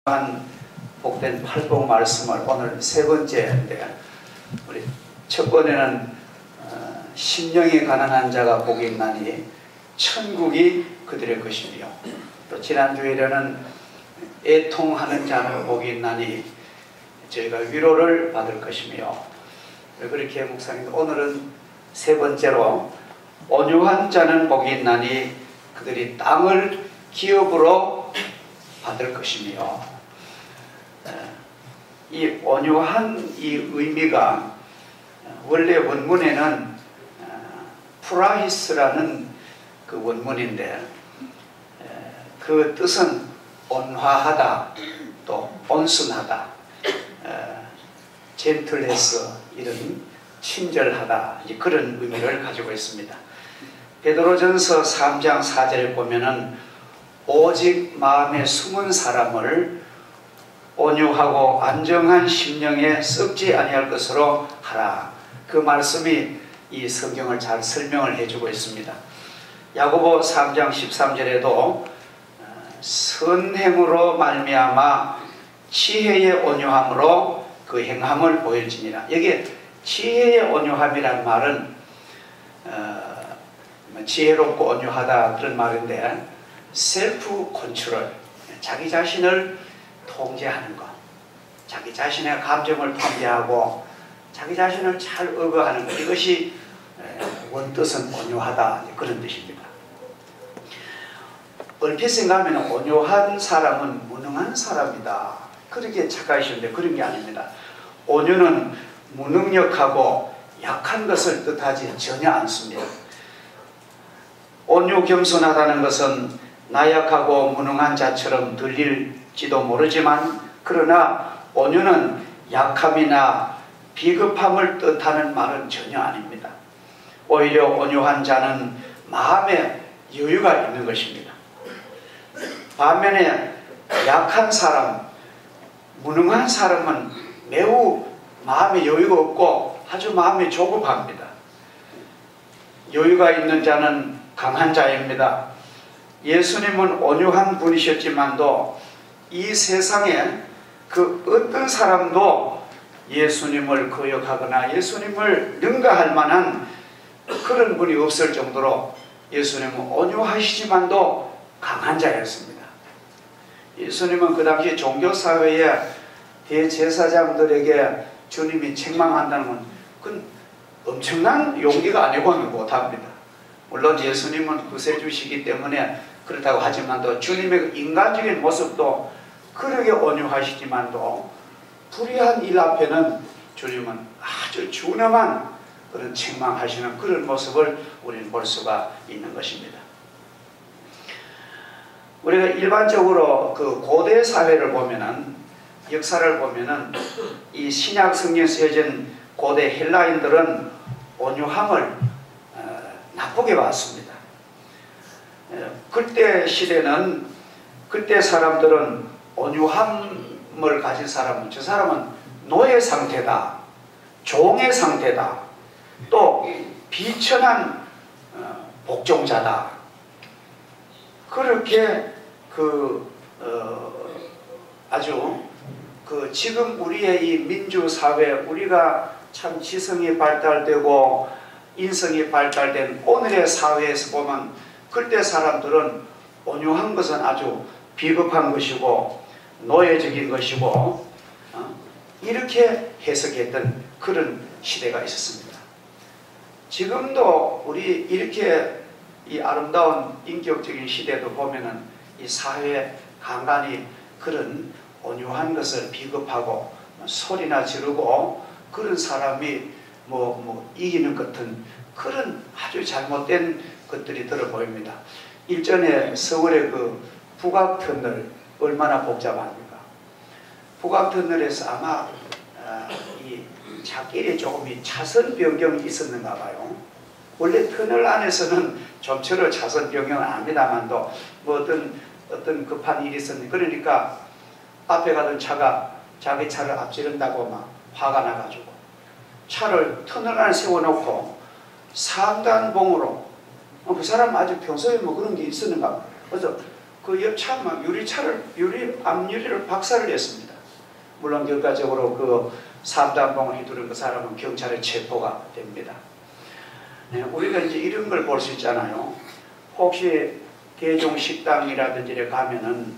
한 복된 팔복 말씀을 오늘 세 번째인데, 우리 첫 번에는 심령이 가난한 자가 복이 있나니 천국이 그들의 것이며, 또 지난주일에는 애통하는 자는 복이 있나니 저희가 위로를 받을 것이며, 그렇게 묵상했는데, 오늘은 세 번째로 온유한 자는 복이 있나니 그들이 땅을 기업으로 받을 것이며, 이 온유한 이 의미가 원래 원문에는 프라히스라는 그 원문인데, 그 뜻은 온화하다, 또 온순하다, 젠틀해서 이런 친절하다, 그런 의미를 가지고 있습니다. 베드로전서 3장 4절에 보면은 오직 마음에 숨은 사람을 온유하고 안정한 심령에 썩지 아니할 것으로 하라. 그 말씀이 이 성경을 잘 설명을 해주고 있습니다. 야고보 3장 13절에도 선행으로 말미암아 지혜의 온유함으로 그 행함을 보일지니라. 여기에 지혜의 온유함이라는 말은 지혜롭고 온유하다 그런 말인데, 셀프 컨트롤, 자기 자신을 통제하는 것, 자기 자신의 감정을 통제하고 자기 자신을 잘 억어하는 것, 이것이 원뜻은 온유하다, 그런 뜻입니다. 얼핏 생각하면 온유한 사람은 무능한 사람이다, 그렇게 착각하시는데 그런 게 아닙니다. 온유는 무능력하고 약한 것을 뜻하지 전혀 않습니다. 온유 겸손하다는 것은 나약하고 무능한 자처럼 들릴지도 모르지만, 그러나 온유는 약함이나 비겁함을 뜻하는 말은 전혀 아닙니다. 오히려 온유한 자는 마음에 여유가 있는 것입니다. 반면에 약한 사람, 무능한 사람은 매우 마음에 여유가 없고 아주 마음이 조급합니다. 여유가 있는 자는 강한 자입니다. 예수님은 온유한 분이셨지만도 이 세상에 그 어떤 사람도 예수님을 거역하거나 예수님을 능가할 만한 그런 분이 없을 정도로 예수님은 온유하시지만도 강한 자였습니다. 예수님은 그 당시 종교사회의 대제사장들에게 주님이 책망한다는 건 그건 엄청난 용기가 아니고는 못합니다. 물론 예수님은 구세주시기 때문에 그렇다고 하지만도 주님의 인간적인 모습도 그렇게 온유하시지만도 불의한 일 앞에는 주님은 아주 준엄한 그런 책망하시는 그런 모습을 우리는 볼 수가 있는 것입니다. 우리가 일반적으로 그 고대 사회를 보면은, 역사를 보면은, 이 신약 성경에 쓰여진 고대 헬라인들은 온유함을 나쁘게 봤습니다. 그때 시대는, 그때 사람들은 온유함을 가진 사람은, 저 사람은 노예 상태다, 종의 상태다, 또 비천한 복종자다, 그렇게 아주 지금 우리의 이 민주사회, 우리가 참 지성이 발달되고 인성이 발달된 오늘의 사회에서 보면, 그때 사람들은 온유한 것은 아주 비겁한 것이고 노예적인 것이고 이렇게 해석했던 그런 시대가 있었습니다. 지금도 우리 이렇게 이 아름다운 인격적인 시대도 보면은 이 사회 간간히 그런 온유한 것을 비겁하고 소리나 지르고 그런 사람이 이기는 같은 그런 아주 잘못된 것들이 들어 보입니다. 일전에 서울의 그 북악터널 얼마나 복잡합니까? 북악터널에서 아마 이 차길에 조금 차선 변경이 있었는가 봐요. 원래 터널 안에서는 좀처럼 차선 변경은 안 합니다만도 어떤 급한 일이 있었는데, 그러니까 앞에 가던 차가 자기 차를 앞지른다고 막 화가 나가지고 차를 터널 안에 세워놓고 상단봉으로, 그 사람 아주 평소에 그런 게 있었는가 봐요. 그래서 그 옆차 막 앞유리를 박살을 냈습니다. 물론 결과적으로 그 삼단봉을 휘두른 그 사람은 경찰에 체포가 됩니다. 네, 우리가 이제 이런 걸 볼 수 있잖아요. 혹시 대종식당이라든지 에 가면은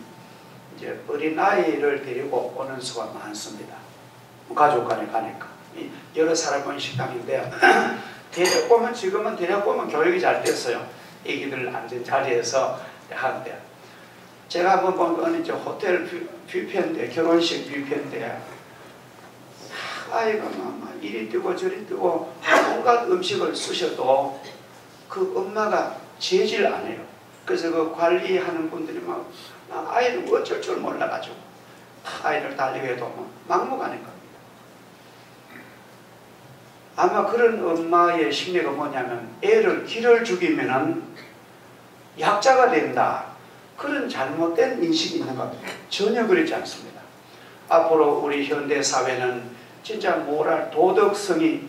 이제 어린아이를 데리고 오는 수가 많습니다. 가족 간에 가니까. 여러 사람 모인 식당인데, 데려오면 지금은 데려오면 교육이 잘 됐어요. 애기들 앉은 자리에서 하는데. 제가 한번 본 건 이제 호텔 뷔페인데, 결혼식 뷔페인데, 아이가 막 이리 뜨고 저리 뜨고 온갖 음식을 쓰셔도 그 엄마가 제지를 안 해요. 그래서 그 관리하는 분들이 막 아이를 어쩔 줄 몰라가지고 아이를 달리게 해도 막무가내 겁니다. 아마 그런 엄마의 심리가 뭐냐면 애를 기를 죽이면은 약자가 된다. 그런 잘못된 인식이 있는 것 같아요. 전혀 그렇지 않습니다. 앞으로 우리 현대 사회는 진짜 모랄, 도덕성이,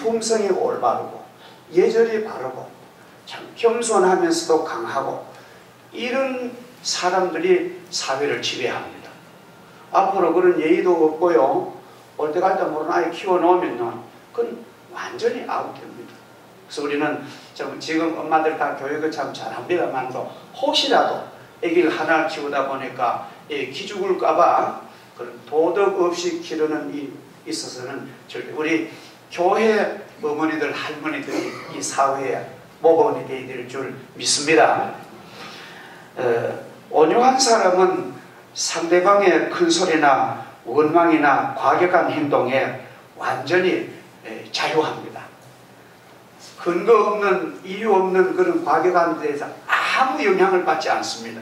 품성이 올바르고 예절이 바르고 참 겸손하면서도 강하고 이런 사람들이 사회를 지배합니다. 앞으로 그런 예의도 없고요. 올 때 갈 때 모르는 아이 키워놓으면 그건 완전히 아웃됩니다. 그래서 우리는 지금 엄마들 다 교육을 참 잘합니다만도 혹시라도 아기를 하나 키우다 보니까 기죽을까봐 그런 도덕 없이 기르는 이 있어서는 절대 우리 교회 어머니들 할머니들이 이 사회에 모범이 되어야 될 줄 믿습니다. 온유한 사람은 상대방의 큰 소리나 원망이나 과격한 행동에 완전히 자유합니다. 근거 없는 이유 없는 그런 과격한 데에서 아무 영향을 받지 않습니다.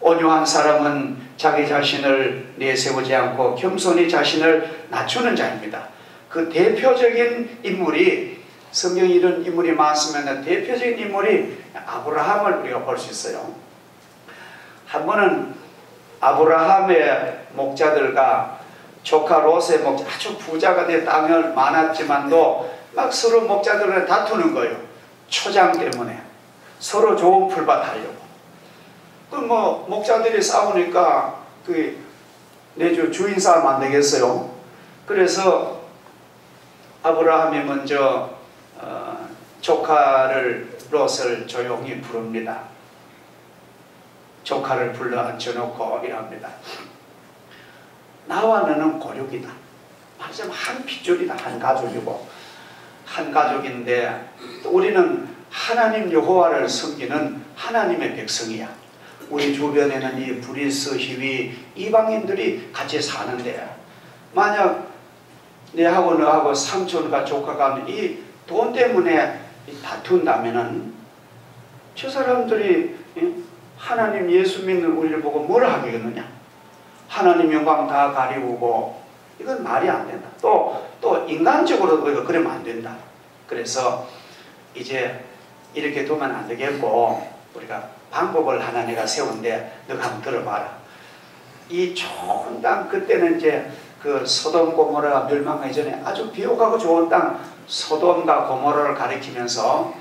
온유한 사람은 자기 자신을 내세우지 않고 겸손히 자신을 낮추는 자입니다. 그 대표적인 인물이 성경에 이런 인물이 많으면 대표적인 인물이 아브라함을 우리가 볼 수 있어요. 한 번은 아브라함의 목자들과 조카 롯의 목자, 아주 부자가 된 땅을 많았지만도 막 서로 목자들을 다투는 거예요. 초장 때문에 서로 좋은 풀밭 하려고. 그 목자들이 싸우니까 내 주인 싸움 안 되겠어요. 그래서 아브라함이 먼저 조카를 롯을 조용히 부릅니다. 조카를 불러 앉혀놓고 이랍니다. 나와 너는 고륙이다. 말하자면 한 핏줄이다. 한 가족이고 한 가족인데 우리는 하나님 여호와를 섬기는 하나님의 백성이야. 우리 주변에는 이 브리스, 히위, 이방인들이 같이 사는데 만약 내하고 너하고 삼촌과 조카가 이 돈 때문에 다툰다면은 저 사람들이 하나님 예수 믿는 우리를 보고 뭘 하겠느냐? 하나님 영광 다 가리우고 이건 말이 안 된다. 또 인간적으로 우리가 그러면 안 된다. 그래서 이제 이렇게 두면 안 되겠고 우리가 방법을 하나 내가 세운데 너가 한번 들어봐라. 이 좋은 땅 그때는 이제 그 소돔 고모라가 멸망하기 전에 아주 비옥하고 좋은 땅 소돔과 고모라를 가리키면서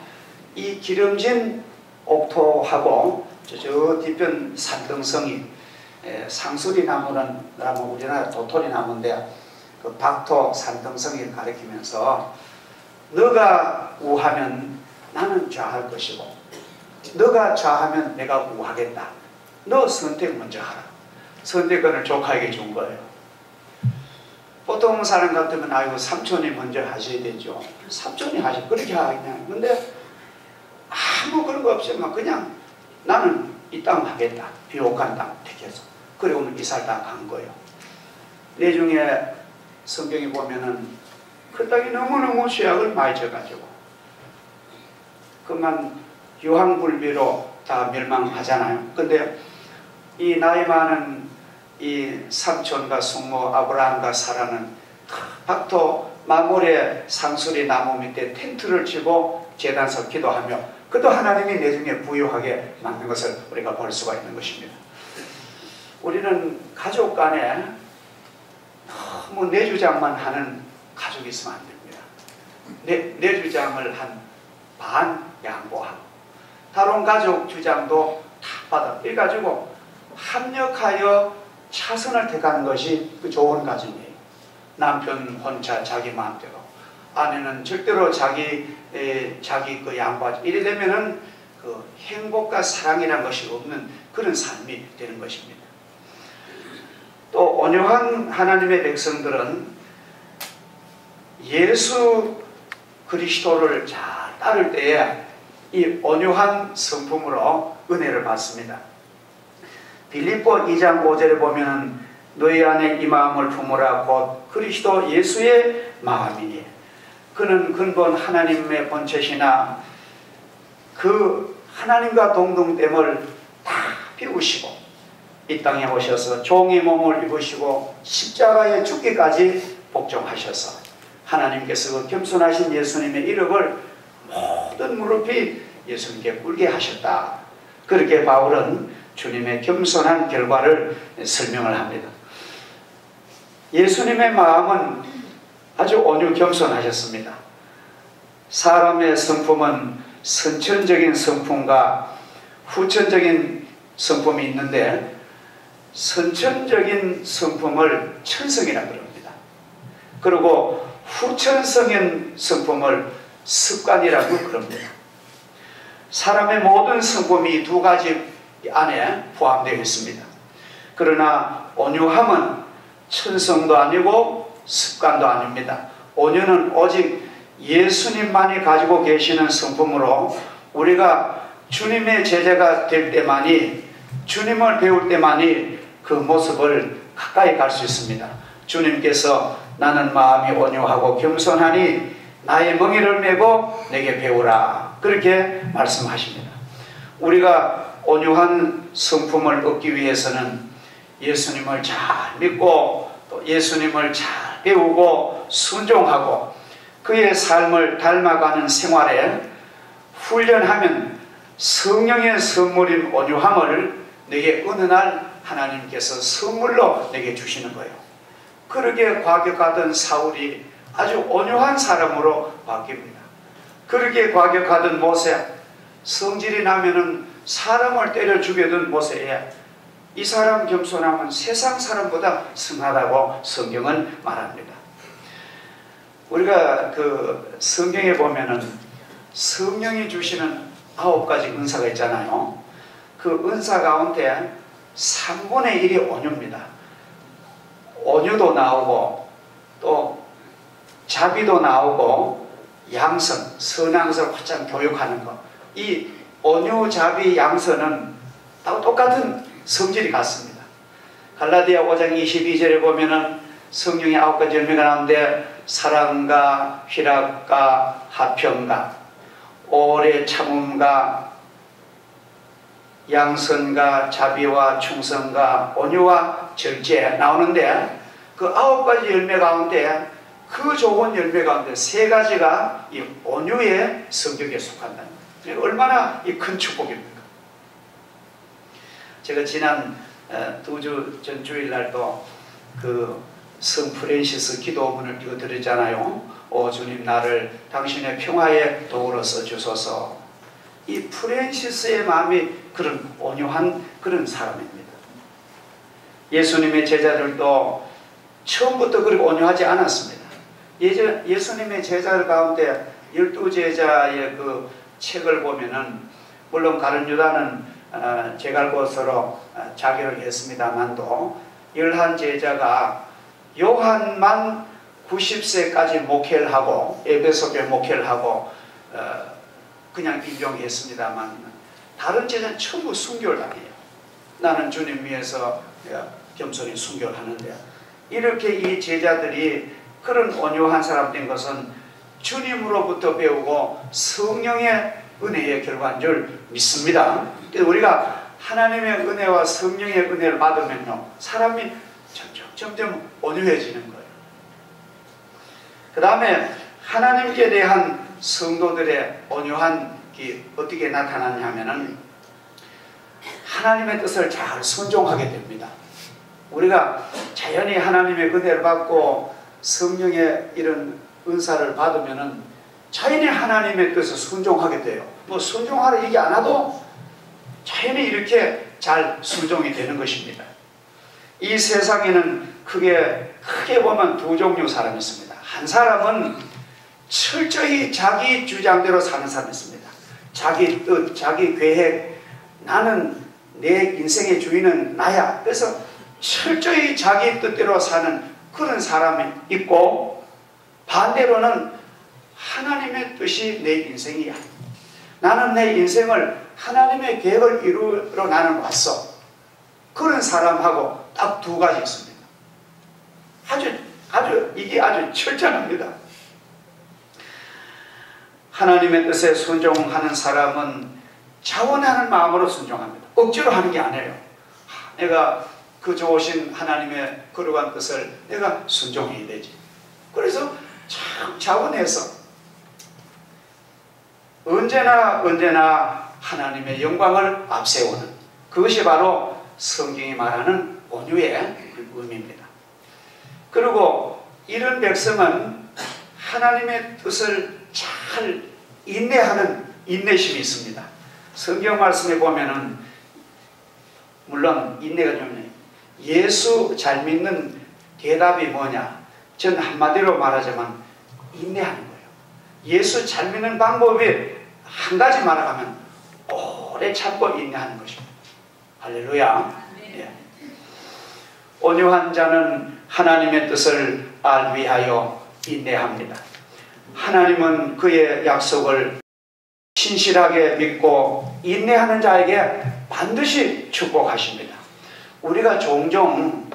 이 기름진 옥토하고 저 뒤편 산등성이 상수리 나무는 우리나라 도토리 나무인데 그 박토 산등성이를 가리키면서 너가 우하면 나는 좌할 것이고 너가 좌하면 내가 우하겠다. 너 선택 먼저 하라. 선택권을 조카에게 준 거예요. 보통 사람 같으면 아이고 삼촌이 먼저 하셔야 되죠. 삼촌이 하시 그렇게 하겠냐. 근데 아무 그런 거 없이 그냥 나는 이 땅 하겠다. 비옥한 땅 택해서. 그리고 이스라엘 땅 간 거예요. 내중에 성경에 보면은 그 땅이 너무너무 죄악을 많이 져가지고 그만 유황불비로 다 멸망하잖아요. 근데 이 나이 많은 이 삼촌과 숙모 아브라함과 사라는 박토 마물의 상수리 나무 밑에 텐트를 치고 제단서 기도하며 그도 하나님이 내중에 부유하게 만든 것을 우리가 볼 수가 있는 것입니다. 우리는 가족 간에 너무 내 주장만 하는 가족이 있으면 안 됩니다. 내 주장을 한 반 양보하고 다른 가족 주장도 다 받아. 이래가지고 합력하여 차선을 택하는 것이 그 좋은 가정이에요. 남편 혼자 자기 마음대로, 아내는 절대로 자기 그 양보하지. 이래 되면은 그 행복과 사랑이라는 것이 없는 그런 삶이 되는 것입니다. 또 온유한 하나님의 백성들은 예수 그리스도를 잘 따를 때에 이 온유한 성품으로 은혜를 받습니다. 빌립보 2장 5절에 보면 너희 안에 이 마음을 품으라 곧 그리스도 예수의 마음이니 그는 근본 하나님의 본체시나 그 하나님과 동등됨을 다 비우시고 이 땅에 오셔서 종의 몸을 입으시고 십자가에 죽기까지 복종하셔서 하나님께서 그 겸손하신 예수님의 이름을 모든 무릎이 예수님께 꿇게 하셨다. 그렇게 바울은 주님의 겸손한 결과를 설명을 합니다. 예수님의 마음은 아주 온유 겸손하셨습니다. 사람의 성품은 선천적인 성품과 후천적인 성품이 있는데 선천적인 성품을 천성이라고 그럽니다. 그리고 후천성인 성품을 습관이라고 그럽니다. 사람의 모든 성품이 두 가지 안에 포함되어 있습니다. 그러나 온유함은 천성도 아니고 습관도 아닙니다. 온유는 오직 예수님만이 가지고 계시는 성품으로 우리가 주님의 제자가 될 때만이, 주님을 배울 때만이 그 모습을 가까이 갈 수 있습니다. 주님께서 나는 마음이 온유하고 겸손하니 나의 멍에를 메고 내게 배우라, 그렇게 말씀하십니다. 우리가 온유한 성품을 얻기 위해서는 예수님을 잘 믿고 또 예수님을 잘 배우고 순종하고 그의 삶을 닮아가는 생활에 훈련하면 성령의 선물인 온유함을 내게 어느 날 하나님께서 선물로 내게 주시는 거예요. 그렇게 과격하던 사울이 아주 온유한 사람으로 바뀝니다. 그렇게 과격하던 모세, 성질이 나면은 사람을 때려 죽이던 모세에 이 사람 겸손함은 세상 사람보다 승하다고 성경은 말합니다. 우리가 그 성경에 보면은 성령이 주시는 9가지 은사가 있잖아요. 그 은사 가운데 3분의 1이 온유입니다. 온유도 나오고 또 자비도 나오고 양선, 선양선을 활짝 교육하는 것. 이 온유, 자비, 양선은 똑같은 성질이 같습니다. 갈라디아 5장 22절에 보면은 성령의 9가지 열매가 나오는데 사랑과 희락과 화평과 오래 참음과 양선과 자비와 충성과 온유와 절제 나오는데 그 9가지 열매 가운데 그 좋은 열매 가운데 3가지가 이 온유의 성격에 속한다는 거예요. 얼마나 이 큰 축복입니까? 제가 지난 2주 전 주일날도 그 성 프랜시스 기도문을 읽어드렸잖아요. 오 주님, 나를 당신의 평화의 도구로 써주소서. 이 프랜시스의 마음이 그런 온유한 그런 사람입니다. 예수님의 제자들도 처음부터 그렇게 온유하지 않았습니다. 예수님의 제자들 가운데 12제자의 그 책을 보면은 물론 가룟 유다는 제갈곳으로 자결을 했습니다만도 11제자가 요한만 90세까지 목회를 하고 에베소교회 목회를 하고 그냥 임종했습니다만 다른 제자는 전부 순교를 당해요. 나는 주님 위해서 겸손히 순교를 하는데, 이렇게 이 제자들이 그런 온유한 사람 된 것은 주님으로부터 배우고 성령의 은혜의 결과인 줄 믿습니다. 우리가 하나님의 은혜와 성령의 은혜를 받으면요, 사람이 점점 온유해지는 거예요. 그 다음에 하나님께 대한 성도들의 온유한 게 어떻게 나타나냐면은 하나님의 뜻을 잘 순종하게 됩니다. 우리가 자연히 하나님의 은혜를 받고 성령의 이런 은사를 받으면은 자연히 하나님의 뜻을 순종하게 돼요. 뭐 순종하라 얘기 안 하도 자연히 이렇게 잘 순종이 되는 것입니다. 이 세상에는 크게 보면 두 종류 사람이 있습니다. 한 사람은 철저히 자기 주장대로 사는 사람이 있습니다. 자기 뜻, 자기 계획, 나는 내 인생의 주인은 나야. 그래서 철저히 자기 뜻대로 사는 그런 사람이 있고, 반대로는 하나님의 뜻이 내 인생이야. 나는 내 인생을 하나님의 계획을 이루러 나는 왔어. 그런 사람하고 딱 두 가지 있습니다. 이게 아주 철저합니다. 하나님의 뜻에 순종하는 사람은 자원하는 마음으로 순종합니다. 억지로 하는 게 아니에요. 내가 그 좋으신 하나님의 거룩한 뜻을 내가 순종해야 되지. 그래서 참 자원해서 언제나 하나님의 영광을 앞세우는, 그것이 바로 성경이 말하는 온유의 의미입니다. 그리고 이런 백성은 하나님의 뜻을 잘 인내하는 인내심이 있습니다. 성경 말씀에 보면은, 물론 인내가 좀, 예수 잘 믿는 대답이 뭐냐? 전 한마디로 말하자면 인내하는 거예요. 예수 잘 믿는 방법이 한 가지 말하면 오래 참고 인내하는 것입니다. 할렐루야. 예. 온유한 자는 하나님의 뜻을 알 위하여 인내합니다. 하나님은 그의 약속을 신실하게 믿고 인내하는 자에게 반드시 축복하십니다. 우리가 종종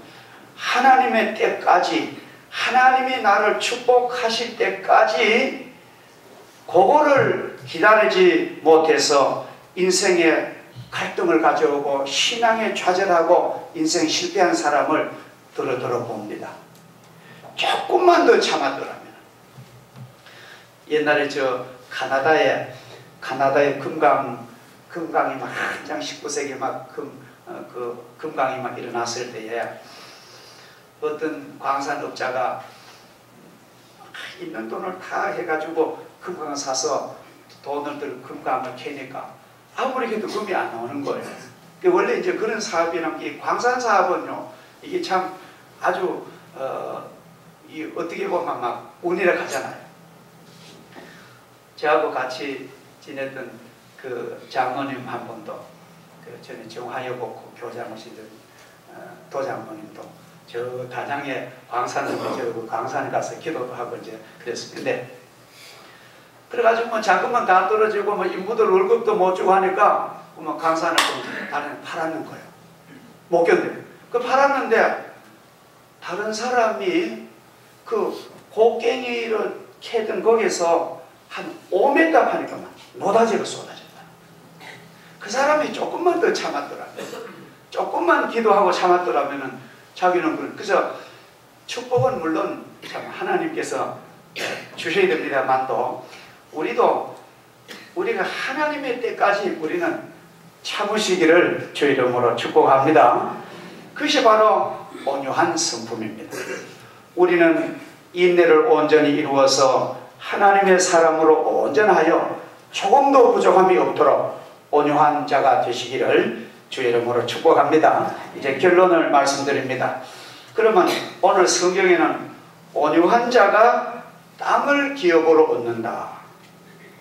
하나님의 때까지, 하나님이 나를 축복하실 때까지 그거를 기다리지 못해서 인생에 갈등을 가져오고 신앙에 좌절하고 인생 실패한 사람을 들어봅니다. 조금만 더 참았더라면. 옛날에 카나다에 금강이 막 한창 19세기에 막 금강이 막 일어났을 때에 어떤 광산업자가 있는 돈을 다 해가지고 금강을 사서 돈을 들고 금강을 캐니까 아무리 해도 금이 안 나오는 거예요. 원래 이제 그런 사업이란 게, 광산 사업은요, 이게 참 아주 어떻게 보면 막 운이라 하잖아요. 저하고 같이 지냈던 그 장모님 한 분도, 그 전에 정화여고 교장이시던 도장모님도 저 단양에 광산에 가서 기도도 하고 이제 그랬었는데, 그래가지고 뭐 자금은 다 떨어지고 뭐 인부들 월급도 못 주고 하니까 뭐 광산을 좀 다른 팔았는 거예요. 못 견뎌요. 그 팔았는데 다른 사람이 그 곡괭이를 캐던 거기서 한 5m 파니까 노다지가 쏟아졌다. 그 사람이 조금만 더 참았더라면, 조금만 기도하고 참았더라면 자기는 그래서 축복은 물론 참 하나님께서 주셔야 됩니다만, 또 우리가 하나님의 때까지 우리는 참으시기를 주 이름으로 축복합니다. 그것이 바로 온유한 성품입니다. 우리는 인내를 온전히 이루어서 하나님의 사람으로 온전하여 조금도 부족함이 없도록 온유한 자가 되시기를 주 이름으로 축복합니다. 이제 결론을 말씀드립니다. 그러면 오늘 성경에는 온유한 자가 땅을 기업으로 얻는다.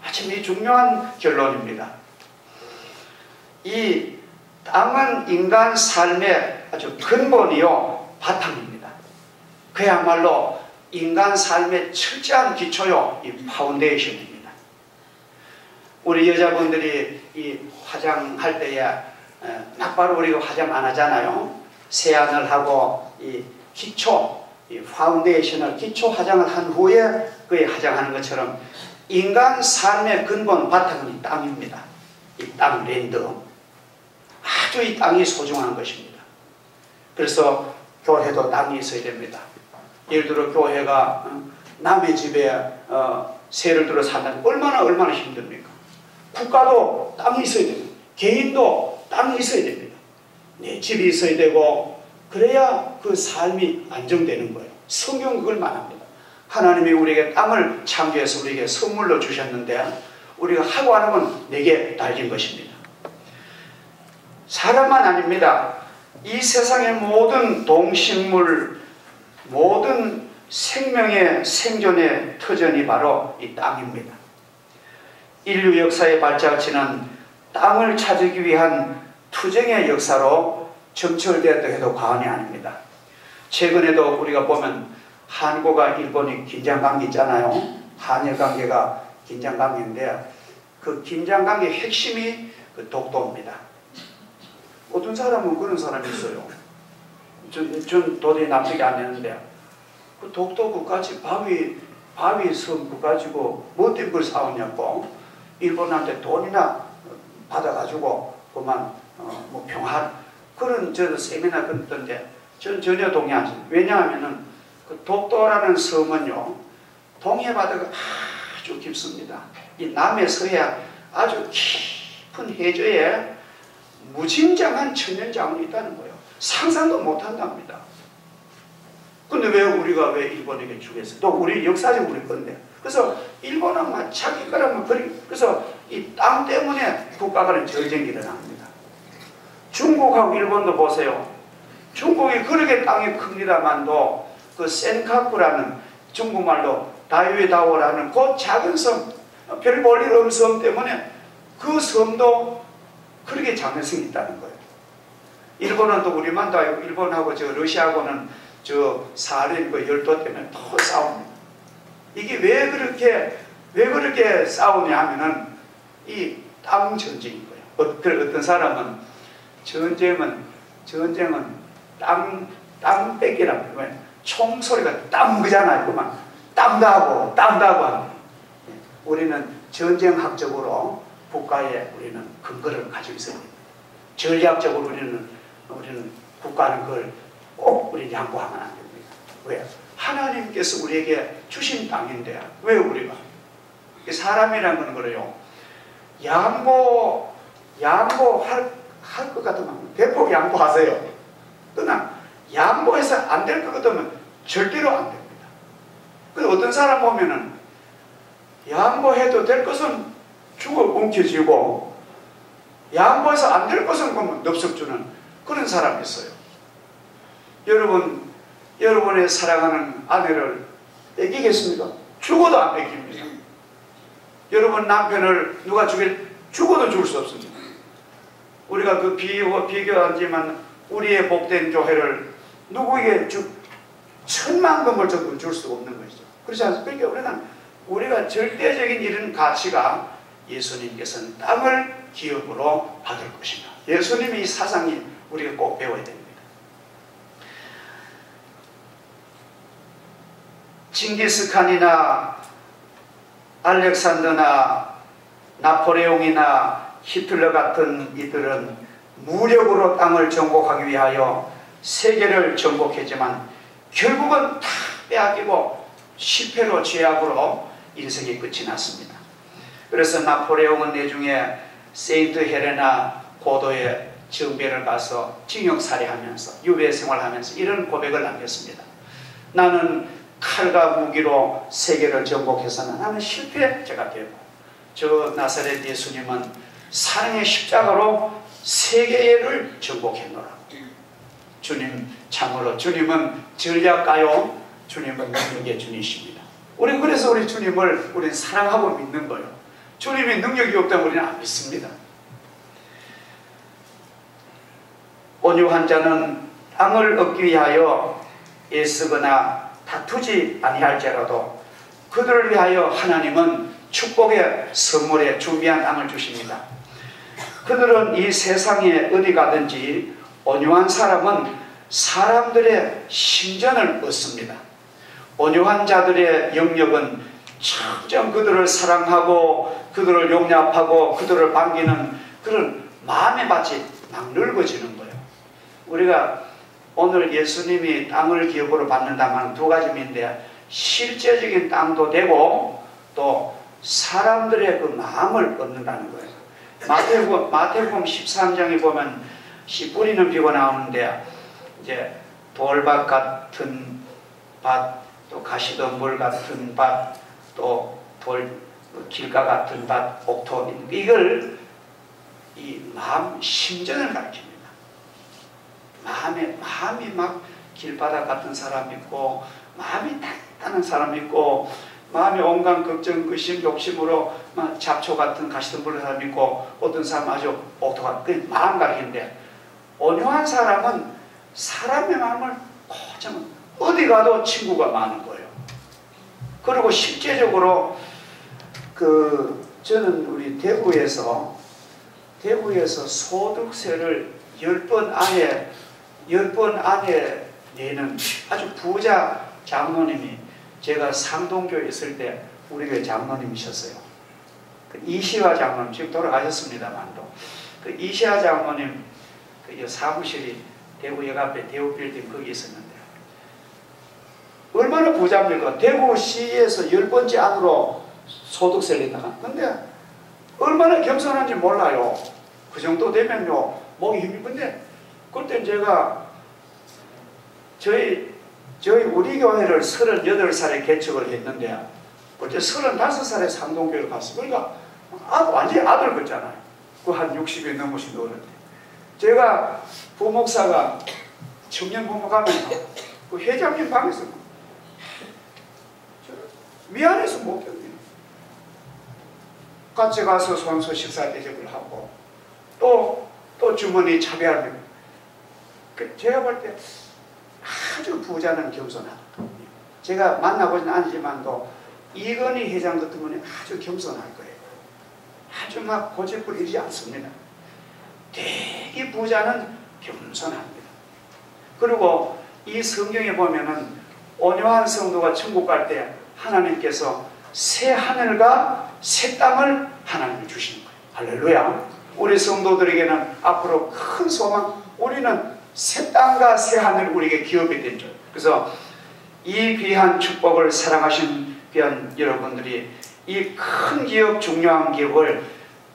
아주 중요한 결론입니다. 이 땅은 인간 삶의 아주 근본이요, 바탕입니다. 그야말로 인간 삶의 철저한 기초요, 이 파운데이션입니다. 우리 여자분들이 이 화장할 때에 막바로 우리가 화장 안 하잖아요. 세안을 하고 이 기초, 이 파운데이션을 기초 화장을 한 후에 그에 화장하는 것처럼 인간 삶의 근본 바탕은 이 땅입니다. 이 땅 랜드, 아주 이 땅이 소중한 것입니다. 그래서 교회도 땅이 있어야 됩니다. 예를 들어 교회가 남의 집에 세를 들어 산다면 얼마나 힘듭니까? 국가도 땅이 있어야 됩니다. 개인도 땅이 있어야 됩니다. 내 집이 있어야 되고, 그래야 그 삶이 안정되는 거예요. 성경은 그걸 말합니다. 하나님이 우리에게 땅을 창조해서 우리에게 선물로 주셨는데 우리가 하고 안 하면 내게 달린 것입니다. 사람만 아닙니다. 이 세상의 모든 동식물, 모든 생명의 생존의 터전이 바로 이 땅입니다. 인류 역사의 발자취는 땅을 찾기 위한 투쟁의 역사로 점철되었다 해도 과언이 아닙니다. 최근에도 우리가 보면 한국과 일본이 긴장관계 있잖아요. 한일관계가 긴장관계인데 그 긴장관계의 핵심이 그 독도입니다. 어떤 사람은 그런 사람이 있어요. 전 도저히 납득이 안 되는데 그 독도 그까지 바위 섬 그가지고 뭐 때문에 그걸 싸우냐고 일본한테 돈이나 받아가지고 그만 뭐 평화 그런 저도 세미나 끊던데 전 전혀 동의하지. 왜냐하면은 그 독도라는 섬은요 동해바다가 아주 깊습니다. 이 남해 서해 아주 깊은 해저에 무진장한 천연자원이 있다는 거예요. 상상도 못한답니다. 근데 왜 우리가 왜 일본에게 주겠어요? 또 우리 역사적 우리 건데. 그래서 일본은 막 자기 거라면 그래서 이 땅 때문에 국가 간의 전쟁이 일어납니다. 중국하고 일본도 보세요. 중국이 그렇게 땅이 큽니다만도 그 센카쿠라는 중국말로 다이웨다오라는 그 작은 섬, 별 볼일 없는 섬 때문에 그 섬도 그렇게 장래성이 있다는 거예요. 일본은 또 우리만도 알고 일본하고 저 러시아하고는 저 사하린 그 열도 때문에 또 싸웁니다. 이게 왜 그렇게 싸우냐 하면은 이 땅 전쟁인 거예요. 어떤 사람은 전쟁은 땅 뺏기라고 하면 총소리가 땅 그잖아요. 그만 땅도 하고 하는. 우리는 전쟁학적으로 국가에 우리는 근거를 가지고 있어야 됩니다. 전략적으로 우리는 국가는 그걸 꼭 우리 양보하면 안 됩니다. 왜? 하나님께서 우리에게 주신 땅인데 왜 우리가 사람이라는 건 그래요. 양보할 것 같으면 대폭 양보하세요. 그러나 양보해서 안 될 것 같으면 절대로 안 됩니다. 그래서 어떤 사람 보면은 양보해도 될 것은 죽어 움켜쥐고 양보해서 안 될 것은 그러면 넙석 주는 그런 사람이 있어요. 여러분의 사랑하는 아내를 뺏기겠습니까? 죽어도 안 뺏깁니다. 여러분 남편을 누가 죽어도 줄 수 없습니다. 우리가 그 비교하지만 우리의 복된 교회를 누구에게 천만금을 줘도 줄 수가 없는 것이죠. 그렇지 않습니까? 그러니까 우리가 절대적인 이런 가치가 예수님께서는 땅을 기업으로 받을 것이다. 예수님의 이 사상이 우리가 꼭 배워야 됩니다. 징기스칸이나 알렉산더나 나폴레옹이나 히틀러 같은 이들은 무력으로 땅을 정복하기 위하여 세계를 정복했지만 결국은 다 빼앗기고 실패로 죄악으로 인생이 끝이 났습니다. 그래서 나폴레옹은 내중에 세인트 헬레나 고도에 정배를 가서 징역 살해하면서 유배 생활하면서 이런 고백을 남겼습니다. 나는 칼과 무기로 세계를 정복해서는 나는 실패자가 되고 저 나사렛 예수님은 사랑의 십자가로 세계를 정복했노라. 주님 참으로 주님은 전략가요. 주님은 능력의 주님이십니다. 우리는 그래서 우리 주님을 우리는 사랑하고 믿는 거예요. 주님이 능력이 없다면 우리는 안 믿습니다. 온유한 자는 땅을 얻기 위하여 애쓰거나 다투지 아니할지라도 그들을 위하여 하나님은 축복의 선물에 준비한 땅을 주십니다. 그들은 이 세상에 어디 가든지 온유한 사람은 사람들의 신전을 얻습니다. 온유한 자들의 영역은 점점 그들을 사랑하고 그들을 용납하고 그들을 반기는 그런 마음의 밭이 막 넓어지는 거예요. 우리가 오늘 예수님이 땅을 기업으로 받는다면 두 가지 의미인데 실제적인 땅도 되고 또 사람들의 그 마음을 얻는다는 거예요. 마태복음 13장에 보면 씨 뿌리는 비가 나오는데 이제 돌밭 같은 밭, 또 가시덤불 같은 밭, 또 길가 같은 밭, 옥토 이걸 이 마음 심정을 가르칩니다. 마음이 막 길바닥 같은 사람 있고, 마음이 단단한 사람 있고, 마음이 온갖 걱정, 의심, 욕심으로 막 잡초 같은 가시덤불 사람 있고, 어떤 사람 아주 옥토한 그 마음 가르치는데, 온유한 사람은 사람의 마음을 고정, 어디 가도 친구가 많은 거예요. 그리고 실제적으로 저는 우리 대구에서 소득세를 10번 안에 내는 아주 부자 장로님이, 제가 상동교에 있을 때 우리 교회 장로님이셨어요. 이시화 장로님, 지금 돌아가셨습니다만도, 이시화 장로님 사무실이 대구역 앞에 대우빌딩 거기 있었는데, 얼마나 부자입니까? 대구시에서 10번째 안으로 소득세를 낸다가. 근데 얼마나 겸손한지 몰라요. 그 정도 되면요 목이 힘든데, 그때 제가 우리 교회를 38살에 개척을 했는데, 그때 35살에 상동교회를 갔어요. 그러니까 완전히 아들 같잖아요. 그 한 60이 넘으신 어른데, 제가 부목사가 청년 부모 가면서 그 회장님 방에서 미안해서 못 견뎌요. 같이 가서 소양소 식사 대접을 하고, 또 주머니 차비하는, 제가 볼 때 아주 부자는 겸손하다. 제가 만나보진 않지만도 이건희 회장 같은 분이 아주 겸손할 거예요. 아주 막 고집부리지 않습니다. 되게 부자는 겸손합니다. 그리고 이 성경에 보면은 온유한 성도가 천국 갈 때 하나님께서 새 하늘과 새 땅을 하나님이 주시는 거예요. 할렐루야. 우리 성도들에게는 앞으로 큰 소망, 우리는 새 땅과 새 하늘 우리에게 기업이 된 줄. 그래서 이 귀한 축복을 사랑하신 귀한 여러분들이 이 큰 기업, 중요한 기업을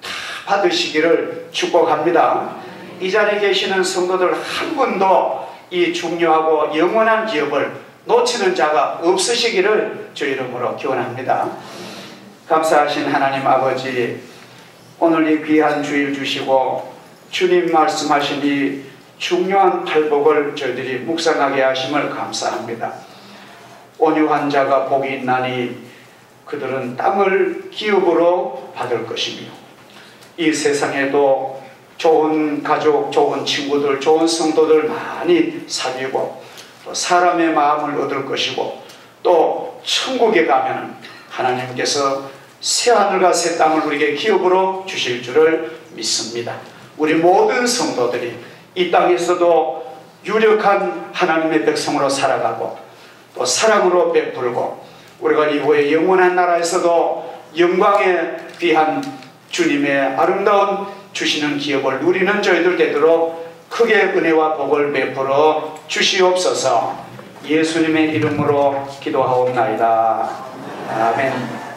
다 받으시기를 축복합니다. 이 자리에 계시는 성도들 한 분도 이 중요하고 영원한 기업을 놓치는 자가 없으시기를 주 이름으로 기원합니다. 감사하신 하나님 아버지, 오늘 이 귀한 주일 주시고 주님 말씀하신 이 중요한 팔복을 저희들이 묵상하게 하심을 감사합니다. 온유한 자가 복이 있나니 그들은 땅을 기업으로 받을 것이며, 이 세상에도 좋은 가족, 좋은 친구들, 좋은 성도들 많이 사귀고 또 사람의 마음을 얻을 것이고, 또 천국에 가면 하나님께서 새 하늘과 새 땅을 우리에게 기업으로 주실 줄을 믿습니다. 우리 모든 성도들이 이 땅에서도 유력한 하나님의 백성으로 살아가고 또 사랑으로 베풀고, 우리가 이후에 영원한 나라에서도 영광에 귀한 주님의 아름다운 주시는 기업을 누리는 저희들 되도록 크게 은혜와 복을 베풀어 주시옵소서. 예수님의 이름으로 기도하옵나이다. 아멘.